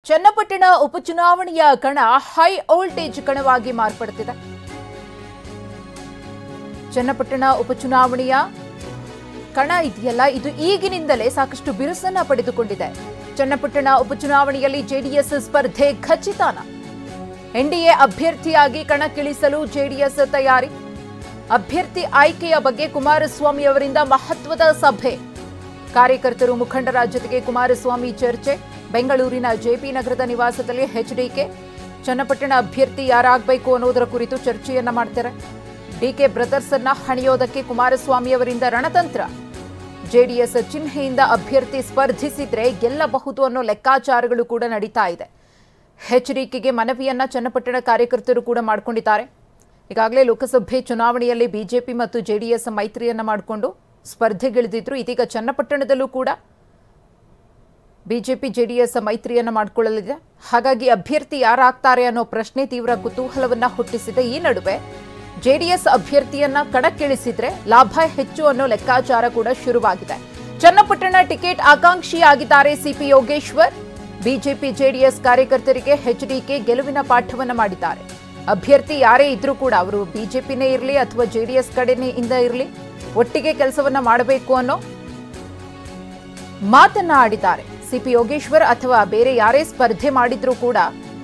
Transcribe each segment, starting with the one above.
ಚನ್ನಪಟ್ಟಣ ಉಪಚುನಾವಣೆಯ ಕಣ high voltage ಕಣವಾಗಿ ಮಾರ್ಪಡುತ್ತಿದೆ. Channapatna ಉಪಚುನಾವಣೆಯ ಕಣ ಇದೆಯಲ್ಲ, ಇದು ಈಗಿನಿಂದಲೇ ಸಾಕಷ್ಟು ಬಿರುಸನ್ನ ಪಡೆದುಕೊಂಡಿದೆ. ಚನ್ನಪಟ್ಟಣ ಉಪಚುನಾವಣೆಯಲ್ಲಿ ಜೆಡಿಎಸ್ ಸ್ಪರ್ಧೆ ಖಚಿತನ. ಎನ್ಡಿಎ ಅಭ್ಯರ್ಥಿಯಾಗಿ ಕಣಕ್ಕಿಳಿಸಲು ಜೆಡಿಎಸ್ ತಯಾರಿ. ಅಭ್ಯರ್ಥಿ ಆಯ್ಕೆಯ ಬಗ್ಗೆ ಕುಮಾರಸ್ವಾಮಿ ಅವರಿಂದ ಮಹತ್ವದ ಸಭೆ. ಕಾರ್ಯಕರ್ತರು ಮುಖಂಡರ ಜೊತೆಗೆ ಕುಮಾರಸ್ವಾಮಿ ಚರ್ಚೆ. ಬೆಂಗಳೂರಿನ ಜೆಪಿ ನಗರದ ನಿವಾಸದಲ್ಲಿ ಎಚ್ಡಿಕೆ ಚನ್ನಪಟ್ಟಣ ಅಭ್ಯರ್ಥಿ ಯಾರಾಗಬೇಕು ಅನ್ನೋದರ ಕುರಿತು ಚರ್ಚೆಯನ್ನ ಮಾಡ್ತಾರೆ. ಡಿಕೆ ಬ್ರದರ್ಸ್ ಅನ್ನ ಹಣಿಯೋದಕ್ಕೆ ಕುಮಾರಸ್ವಾಮಿ ಅವರಿಂದ ರಣತಂತ್ರ. ಜೆಡಿಎಸ್ ಚಿಹ್ನೆಯಿಂದ ಅಭ್ಯರ್ಥಿ ಸ್ಪರ್ಧಿಸಿದ್ರೆ ಗೆಲ್ಲಬಹುದು ಅನ್ನೋ ಲೆಕ್ಕಾಚಾರಗಳು ಕೂಡ ನಡೀತಾ ಇದೆ. ಎಚ್ಡಿಕೆಗೆ ಮನವಿಯನ್ನ ಚನ್ನಪಟ್ಟಣ ಕಾರ್ಯಕರ್ತರು ಕೂಡ ಮಾಡಿಕೊಂಡಿದ್ದಾರೆ. ಈಗಾಗಲೇ ಲೋಕಸಭೆ ಚುನಾವಣೆಯಲ್ಲಿ ಬಿಜೆಪಿ ಮತ್ತು ಜೆಡಿಎಸ್ ಮೈತ್ರಿಯನ್ನ ಮಾಡಿಕೊಂಡು ಸ್ಪರ್ಧೆಗಿಳಿದಿದ್ರು. ಇದೀಗ ಚನ್ನಪಟ್ಟಣದಲ್ಲೂ ಕೂಡ ಬಿಜೆಪಿ ಜೆಡಿಎಸ್ ಮೈತ್ರಿಯನ್ನ ಮಾಡಿಕೊಳ್ಳಲಿದೆ. ಹಾಗಾಗಿ ಅಭ್ಯರ್ಥಿ ಯಾರಾಗ್ತಾರೆ ಅನ್ನೋ ಪ್ರಶ್ನೆ ತೀವ್ರ ಕುತೂಹಲವನ್ನ ಹುಟ್ಟಿಸಿದೆ. ಈ ನಡುವೆ ಜೆಡಿಎಸ್ ಅಭ್ಯರ್ಥಿಯನ್ನ ಕಣಕ್ಕಿಳಿಸಿದ್ರೆ ಲಾಭ ಹೆಚ್ಚು ಅನ್ನೋ ಲೆಕ್ಕಾಚಾರ ಕೂಡ ಶುರುವಾಗಿದೆ. ಚನ್ನಪಟ್ಟಣ ಟಿಕೆಟ್ ಆಕಾಂಕ್ಷಿಯಾಗಿದ್ದಾರೆ ಸಿಪಿ ಯೋಗೇಶ್ವರ್. ಬಿಜೆಪಿ ಜೆಡಿಎಸ್ ಕಾರ್ಯಕರ್ತರಿಗೆ ಎಚ್ಡಿಕೆ ಗೆಲುವಿನ ಪಾಠವನ್ನ ಮಾಡಿದ್ದಾರೆ. ಅಭ್ಯರ್ಥಿ ಯಾರೇ ಇದ್ರೂ ಕೂಡ ಅವರು ಬಿಜೆಪಿನೇ ಇರಲಿ ಅಥವಾ ಜೆಡಿಎಸ್ ಕಡೆಯಿಂದ ಇರಲಿ, ಒಟ್ಟಿಗೆ ಕೆಲಸವನ್ನ ಮಾಡಬೇಕು ಅನ್ನೋ ಮಾತನ್ನ ಆಡಿದ್ದಾರೆ. ಸಿಪಿ ಯೋಗೇಶ್ವರ್ ಅಥವಾ ಬೇರೆ ಯಾರೇ ಸ್ಪರ್ಧೆ ಮಾಡಿದ್ರೂ ಕೂಡ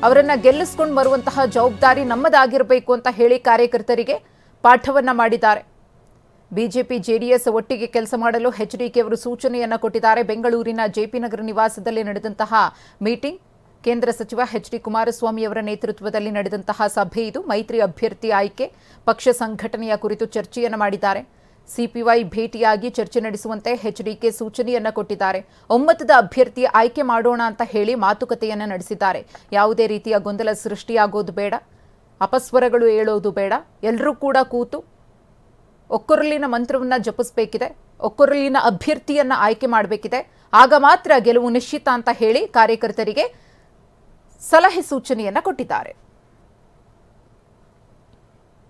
ಅವರನ್ನ ಗೆಲ್ಲಿಸಿಕೊಂಡು ಬರುವಂತಹ ಜವಾಬ್ದಾರಿ ನಮ್ಮದಾಗಿರಬೇಕು ಅಂತ ಹೇಳಿ ಕಾರ್ಯಕರ್ತರಿಗೆ ಪಾಠವನ್ನ ಮಾಡಿದ್ದಾರೆ. ಬಿಜೆಪಿ ಜೆಡಿಎಸ್ ಒಟ್ಟಿಗೆ ಕೆಲಸ ಮಾಡಲು ಎಚ್ಡಿಕೆ ಅವರು ಸೂಚನೆಯನ್ನ ಕೊಟ್ಟಿದ್ದಾರೆ. ಬೆಂಗಳೂರಿನ ಜೆಪಿ ನಗರ ನಿವಾಸದಲ್ಲಿ ನಡೆದಂತಹ ಮೀಟಿಂಗ್, ಕೇಂದ್ರ ಸಚಿವ ಎಚ್ಡಿ ಕುಮಾರಸ್ವಾಮಿ ಅವರ ನೇತೃತ್ವದಲ್ಲಿ ನಡೆದಂತಹ ಸಭೆ ಇದು. ಮೈತ್ರಿ ಅಭ್ಯರ್ಥಿ ಆಯ್ಕೆ, ಪಕ್ಷ ಸಂಘಟನೆಯ ಕುರಿತು ಚರ್ಚೆಯನ್ನು ಮಾಡಿದ್ದಾರೆ. ಸಿಪಿವೈ ಭೇಟಿಯಾಗಿ ಚರ್ಚೆ ನಡೆಸುವಂತೆ ಎಚ್ಡಿಕೆ ಸೂಚನೆಯನ್ನ ಕೊಟ್ಟಿದ್ದಾರೆ. ಒಮ್ಮತದ ಅಭ್ಯರ್ಥಿ ಆಯ್ಕೆ ಮಾಡೋಣ ಅಂತ ಹೇಳಿ ಮಾತುಕತೆಯನ್ನ ನಡೆಸಿದ್ದಾರೆ. ಯಾವುದೇ ರೀತಿಯ ಗೊಂದಲ ಸೃಷ್ಟಿಯಾಗೋದು ಬೇಡ, ಅಪಸ್ವರಗಳು ಏಳೋದು ಬೇಡ. ಎಲ್ಲರೂ ಕೂಡ ಕೂತು ಒಕ್ಕೊರಲಿನ ಮಂತ್ರವನ್ನ ಜಪಿಸಬೇಕಿದೆ, ಒಕ್ಕೊರಲಿನ ಅಭ್ಯರ್ಥಿಯನ್ನ ಆಯ್ಕೆ ಮಾಡಬೇಕಿದೆ. ಆಗ ಮಾತ್ರ ಗೆಲುವು ನಿಶ್ಚಿತ ಅಂತ ಹೇಳಿ ಕಾರ್ಯಕರ್ತರಿಗೆ ಸಲಹೆ ಸೂಚನೆಯನ್ನ ಕೊಟ್ಟಿದ್ದಾರೆ.